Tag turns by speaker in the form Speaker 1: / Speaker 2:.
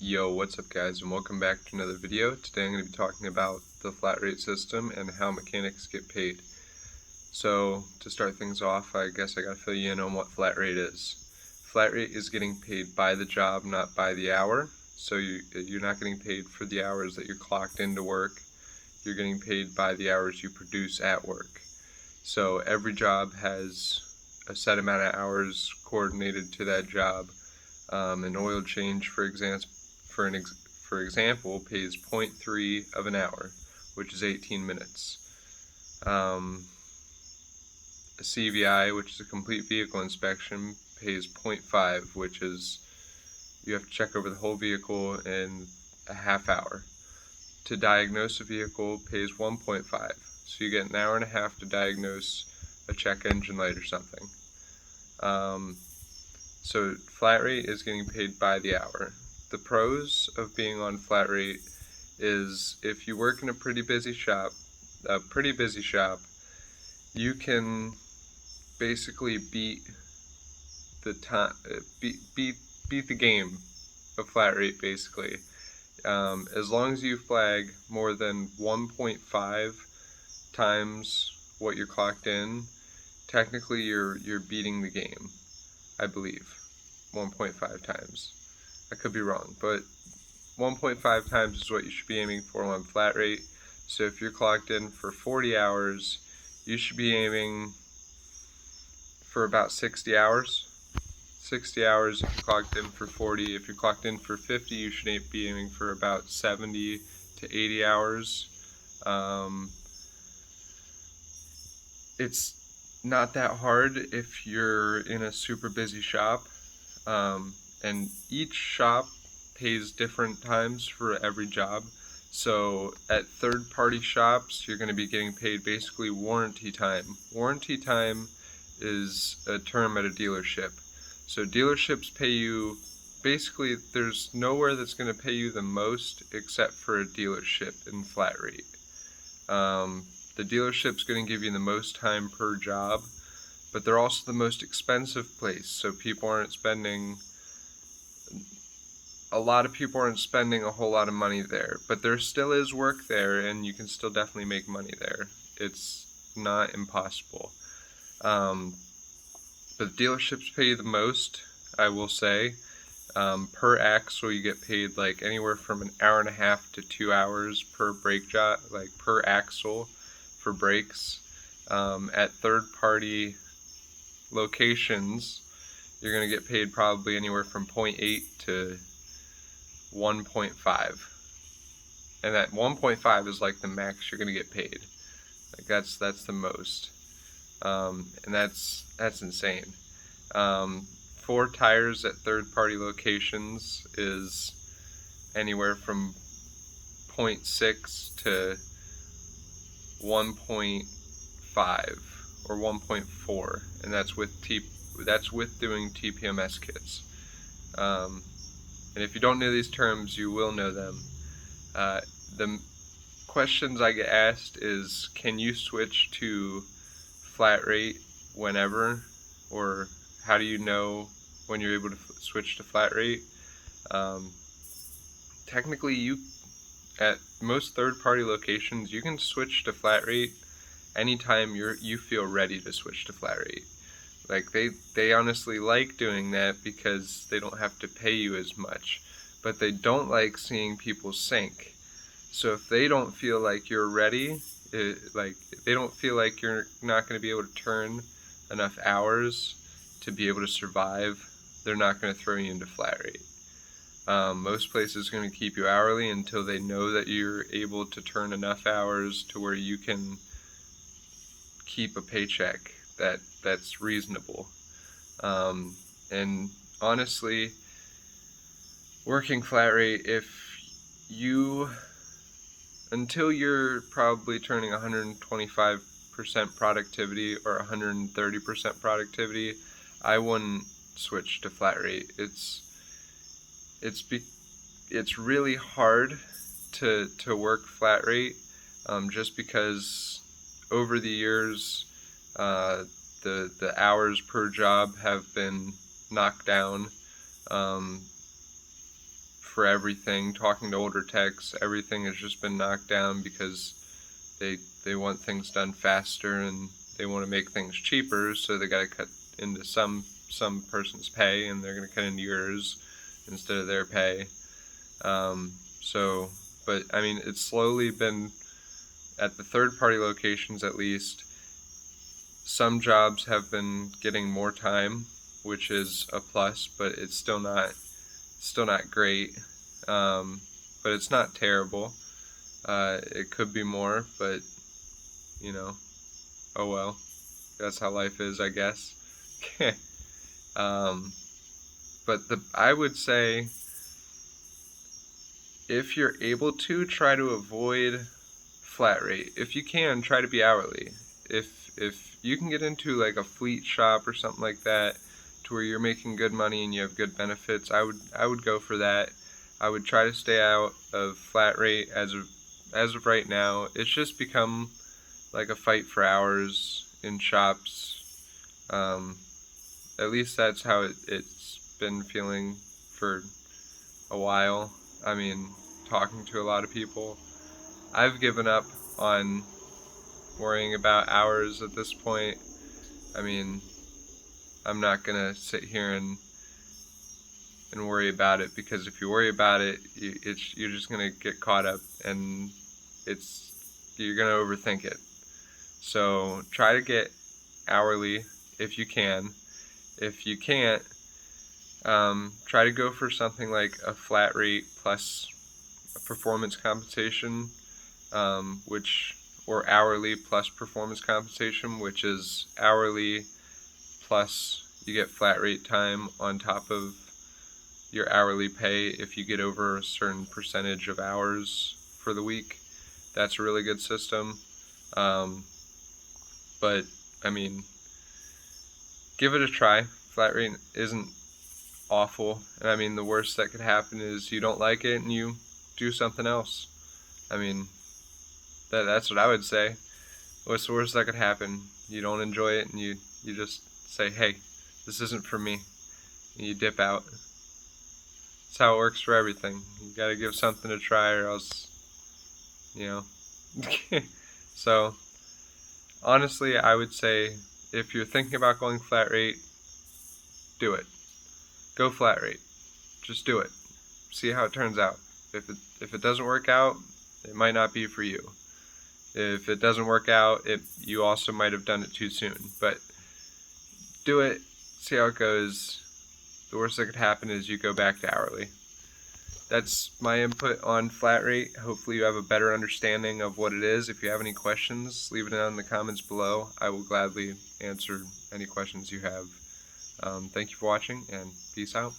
Speaker 1: Yo, what's up guys, and welcome back to another video. Today I'm going to be talking about the flat rate system and how mechanics get paid. So to start things off, I guess I got to fill you in on what flat rate is. Flat rate is getting paid by the job, not by the hour. So you're not getting paid for the hours that you're clocked into work. You're getting paid by the hours you produce at work. So every job has a set amount of hours coordinated to that job. An oil change, for example, pays 0.3 of an hour, which is 18 minutes. A CVI, which is a complete vehicle inspection, pays 0.5, which is you have to check over the whole vehicle in a half hour. To diagnose a vehicle pays 1.5, so you get an hour and a half to diagnose a check engine light or something. So flat rate is getting paid by the hour. The pros of being on flat rate is if you work in a pretty busy shop, you can basically beat the game of flat rate basically. As long as you flag more than 1.5 times what you're clocked in, technically you're beating the game. I believe 1.5 times. I could be wrong, but 1.5 times is what you should be aiming for on flat rate. So if you're clocked in for 40 hours, you should be aiming for about 60 hours. 60 hours if you're clocked in for 40. If you're clocked in for 50, you should be aiming for about 70 to 80 hours. It's not that hard if you're in a super busy shop, and each shop pays different times for every job. So at third-party shops, you're going to be getting paid basically warranty time. Warranty time is a term at a dealership. So dealerships pay you, basically there's nowhere that's going to pay you the most except for a dealership in flat rate. The dealership's going to give you the most time per job, but they're also the most expensive place, so a lot of people aren't spending a whole lot of money there, but there still is work there and you can still definitely make money there. It's not impossible. But dealerships pay you the most, I will say. Per axle you get paid like anywhere from an hour and a half to 2 hours per brake job, like per axle for brakes. At third-party locations, you're going to get paid probably anywhere from 0.8 to 1.5, and that 1.5 is like the max you're going to get paid. Like that's the most, and that's insane. 4 tires at third-party locations is anywhere from 0.6 to 1.5 or 1.4, and that's with doing TPMS kits. And if you don't know these terms, you will know them. The questions I get asked is, can you switch to flat rate whenever, or how do you know when you're able to switch to flat rate? Technically, at most third-party locations, you can switch to flat rate anytime you feel ready to switch to flat rate. Like they honestly like doing that because they don't have to pay you as much, but they don't like seeing people sink. So if they don't feel like you're ready, like they don't feel like you're not going to be able to turn enough hours to be able to survive, they're not going to throw you into flat rate. Most places are going to keep you hourly until they know that you're able to turn enough hours to where you can keep a paycheck that's reasonable. And honestly, working flat rate, until you're probably turning 125% productivity or 130% productivity, I wouldn't switch to flat rate. It's really hard to work flat rate, just because over the years the hours per job have been knocked down for everything. Talking to older techs, everything has just been knocked down because they want things done faster and they want to make things cheaper, so they got to cut into some person's pay, and they're going to cut into yours instead of their pay. But I mean, it's slowly been, at the third-party locations at least, some jobs have been getting more time, which is a plus, but it's still not great. But it's not terrible. It could be more, but you know, oh well. That's how life is, I guess. But I would say, if you're able to, try to avoid flat rate. If you can, try to be hourly. If you can get into like a fleet shop or something like that, to where you're making good money and you have good benefits, I would go for that. I would try to stay out of flat rate as of right now. It's just become like a fight for hours in shops. At least that's how it's been feeling for a while. I mean, talking to a lot of people, I've given up on worrying about hours at this point. I mean, I'm not gonna sit here and worry about it, because if you worry about it, you're just gonna get caught up, and you're gonna overthink it. So try to get hourly if you can. If you can't, try to go for something like a flat rate plus a performance compensation, or hourly plus performance compensation, which is hourly plus you get flat rate time on top of your hourly pay if you get over a certain percentage of hours for the week. That's a really good system. But I mean, give it a try. Flat rate isn't awful, and I mean, the worst that could happen is you don't like it and you do something else. I mean, that's what I would say. What's the worst that could happen? You don't enjoy it and you just say, hey, this isn't for me, and you dip out. That's how it works for everything. You gotta give something a try, or else, you know. So honestly, I would say, if you're thinking about going flat rate, do it. Go flat rate. Just do it. See how it turns out. If it doesn't work out, it might not be for you. If it doesn't work out, you also might have done it too soon. But do it. See how it goes. The worst that could happen is you go back to hourly. That's my input on flat rate. Hopefully you have a better understanding of what it is. If you have any questions, leave it down in the comments below. I will gladly answer any questions you have. Thank you for watching, and peace out.